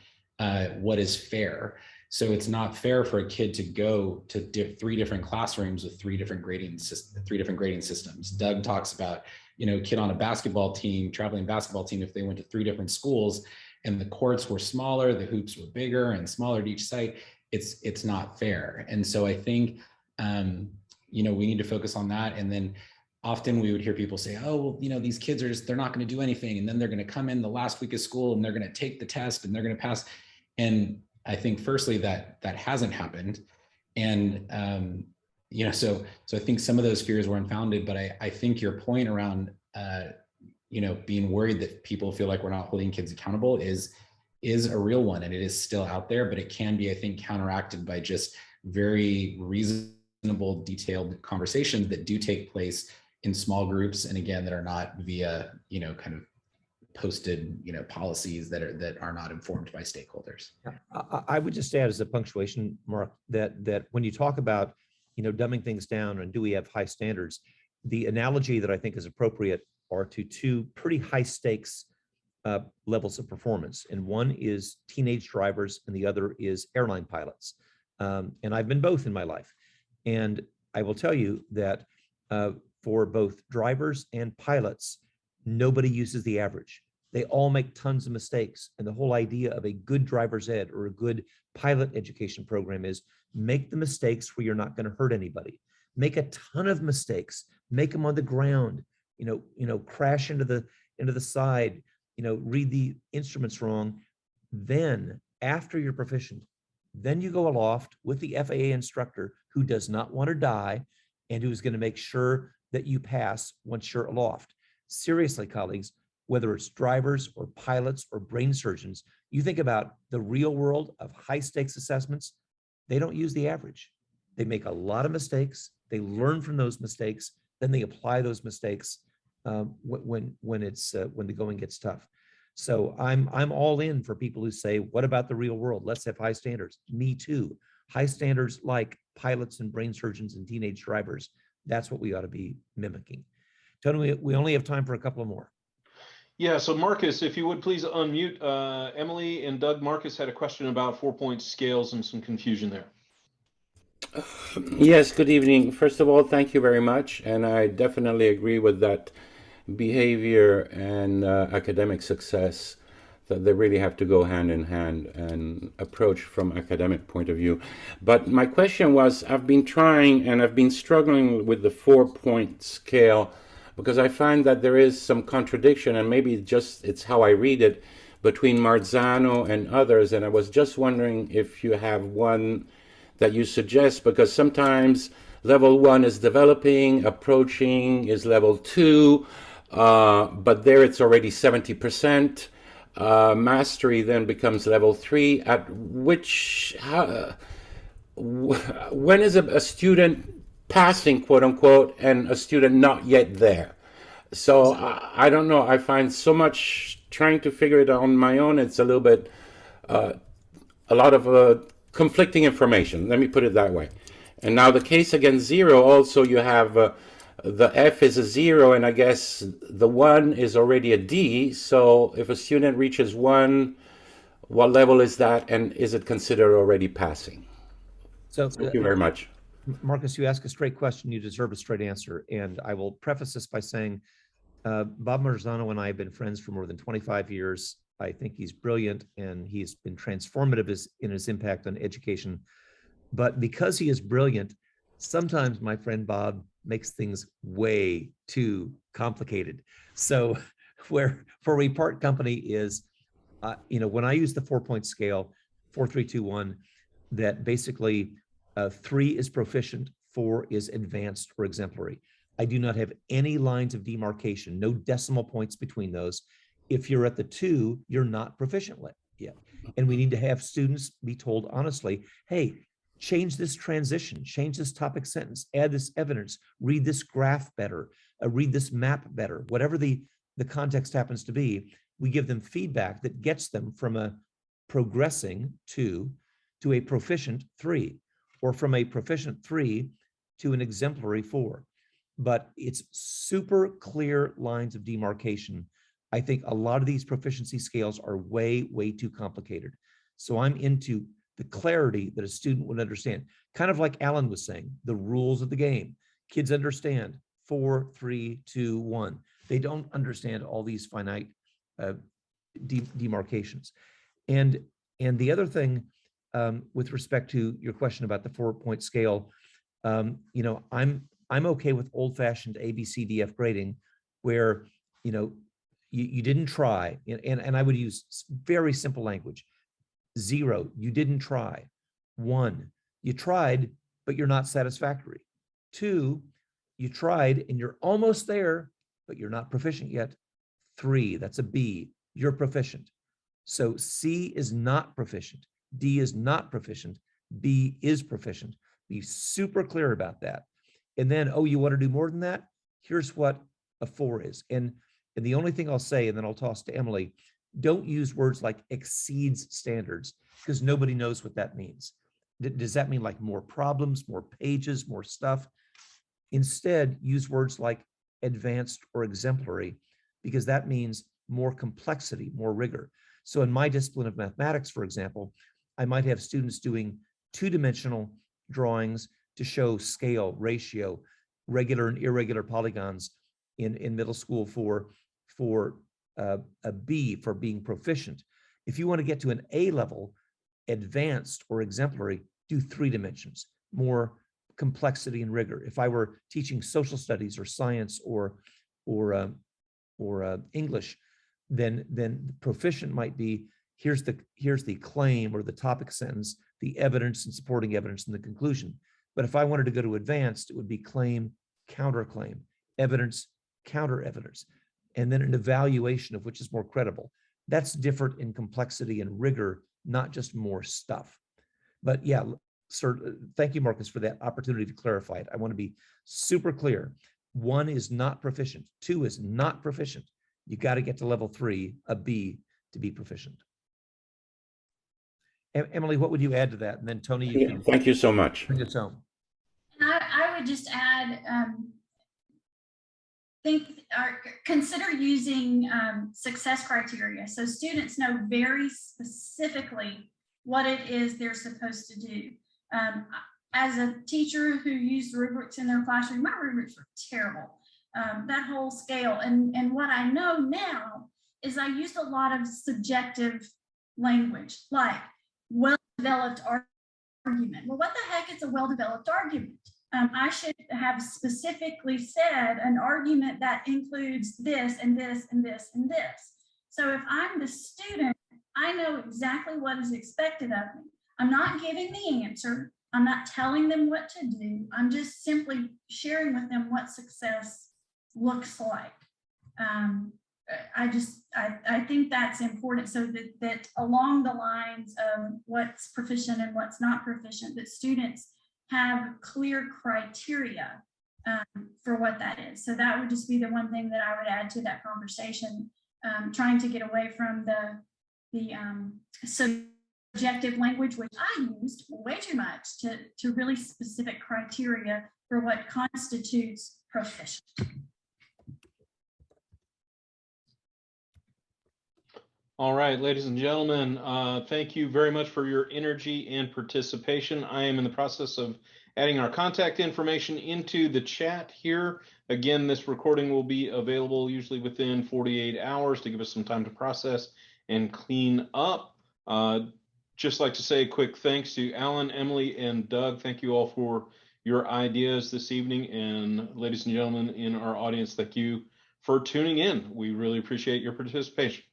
what is fair. So it's not fair for a kid to go to 3 different classrooms with 3 different grading systems. Doug talks about, kid on a basketball team, traveling basketball team, if they went to 3 different schools and the courts were smaller, the hoops were bigger and smaller at each site, it's not fair. And so I think, we need to focus on that. And then often we would hear people say, oh, well, these kids they're not going to do anything. And then they're going to come in the last week of school and they're going to take the test and they're going to pass. And I think firstly that hasn't happened. And, so I think some of those fears were unfounded, but I think your point around, being worried that people feel like we're not holding kids accountable is a real one. And it is still out there, but it can be, I think, counteracted by just very reasonable, detailed conversations that do take place in small groups. And again, that are not via, kind of posted, policies that are not informed by stakeholders. I would just add as a punctuation mark that when you talk about, dumbing things down and do we have high standards, the analogy that I think is appropriate are to 2 pretty high stakes levels of performance. And one is teenage drivers and the other is airline pilots. And I've been both in my life. And I will tell you that for both drivers and pilots, nobody uses the average. They all make tons of mistakes. And the whole idea of a good driver's ed or a good pilot education program is make the mistakes where you're not going to hurt anybody. Make a ton of mistakes, make them on the ground, crash into the side, read the instruments wrong. Then after you're proficient, then you go aloft with the FAA instructor who does not want to die and who's going to make sure that you pass once you're aloft. Seriously, colleagues, whether it's drivers or pilots or brain surgeons, you think about the real world of high stakes assessments, they don't use the average. They make a lot of mistakes. They learn from those mistakes. Then they apply those mistakes when the going gets tough. So I'm all in for people who say, what about the real world? Let's have high standards. Me too. High standards like pilots and brain surgeons and teenage drivers. That's what we ought to be mimicking. Tony, we only have time for a couple of more. Yeah, so Marcus, if you would please unmute. Emily and Doug, Marcus had a question about 4-point scales and some confusion there. Yes, good evening. First of all, thank you very much. And I definitely agree with that behavior and academic success, that they really have to go hand in hand and approach from academic point of view. But my question was, I've been trying and I've been struggling with the 4-point scale because I find that there is some contradiction, and maybe it's how I read it, between Marzano and others. And I was just wondering if you have one that you suggest, because sometimes level 1 is developing, approaching is level 2, but there it's already 70%. Mastery then becomes level 3. At which, when is a student passing, quote unquote, and a student not yet there? So I don't know. I find so much trying to figure it out on my own. It's a little bit, a lot of conflicting information. Let me put it that way. And now the case against 0, also you have the F is a 0, and I guess the 1 is already a D. So if a student reaches 1, what level is that, and is it considered already passing? So thank you very much. Marcus, you ask a straight question, you deserve a straight answer. And I will preface this by saying, Bob Marzano and I have been friends for more than 25 years. I think he's brilliant, and he's been transformative in his impact on education. But because he is brilliant, sometimes my friend Bob makes things way too complicated. So where we part company is, when I use the 4-point scale, 4, 3, 2, 1, that basically 3 is proficient, 4 is advanced or exemplary. I do not have any lines of demarcation, no decimal points between those. If you're at the 2, you're not proficient yet. And we need to have students be told honestly, hey, change this transition, change this topic sentence, add this evidence, read this graph better, read this map better, whatever the context happens to be. We give them feedback that gets them from a progressing 2 to a proficient 3, or from a proficient 3 to an exemplary 4. But it's super clear lines of demarcation. I think a lot of these proficiency scales are way, way too complicated. So I'm into the clarity that a student would understand. Kind of like Alan was saying, the rules of the game. Kids understand 4, 3, 2, 1. They don't understand all these finite demarcations. And the other thing, with respect to your question about the 4-point scale, you know, I'm okay with old-fashioned ABCDF grading, where you didn't try, and I would use very simple language. 0, you didn't try. 1, you tried, but you're not satisfactory. 2, you tried and you're almost there, but you're not proficient yet. 3, that's a B, you're proficient. So C is not proficient, D is not proficient, B is proficient. Be super clear about that. And then, oh, you want to do more than that? Here's what a 4 is. And the only thing I'll say, and then I'll toss to Emily, don't use words like exceeds standards, because nobody knows what that means. Does that mean like more problems, more pages, more stuff? Instead, use words like advanced or exemplary, because that means more complexity, more rigor. So in my discipline of mathematics, for example, I might have students doing 2-dimensional drawings to show scale, ratio, regular and irregular polygons in middle school for a B, for being proficient. If you want to get to an A level, advanced or exemplary, do 3 dimensions, more complexity and rigor. If I were teaching social studies or science or English, then proficient might be here's the claim or the topic sentence, the evidence and supporting evidence and the conclusion. But if I wanted to go to advanced, it would be claim, counterclaim, evidence, counter evidence, and then an evaluation of which is more credible. That's different in complexity and rigor, not just more stuff. But yeah, sir, thank you, Marcus, for that opportunity to clarify it. I want to be super clear. 1 is not proficient. 2 is not proficient. You got to get to level 3, a B, to be proficient. Emily, what would you add to that? And then Tony, you can Thank you so much. bring us home. And I would just add, consider using success criteria. So students know very specifically what it is they're supposed to do. As a teacher who used rubrics in their classroom, my rubrics were terrible. That whole scale. And what I know now is I used a lot of subjective language, like well-developed argument. Well, what the heck is a well-developed argument? I should have specifically said an argument that includes this and this and this and this. So if I'm the student, I know exactly what is expected of me. I'm not giving the answer. I'm not telling them what to do. I'm just simply sharing with them what success looks like. I think that's important, so that along the lines of what's proficient and what's not proficient, that students have clear criteria for what that is. So that would just be the one thing that I would add to that conversation, trying to get away from the subjective language, which I used way too much, to really specific criteria for what constitutes proficient. All right, ladies and gentlemen, thank you very much for your energy and participation. I am in the process of adding our contact information into the chat here. Again, this recording will be available usually within 48 hours to give us some time to process and clean up. Just like to say a quick thanks to Alan, Emily, and Doug. Thank you all for your ideas this evening. And ladies and gentlemen in our audience, thank you for tuning in. We really appreciate your participation.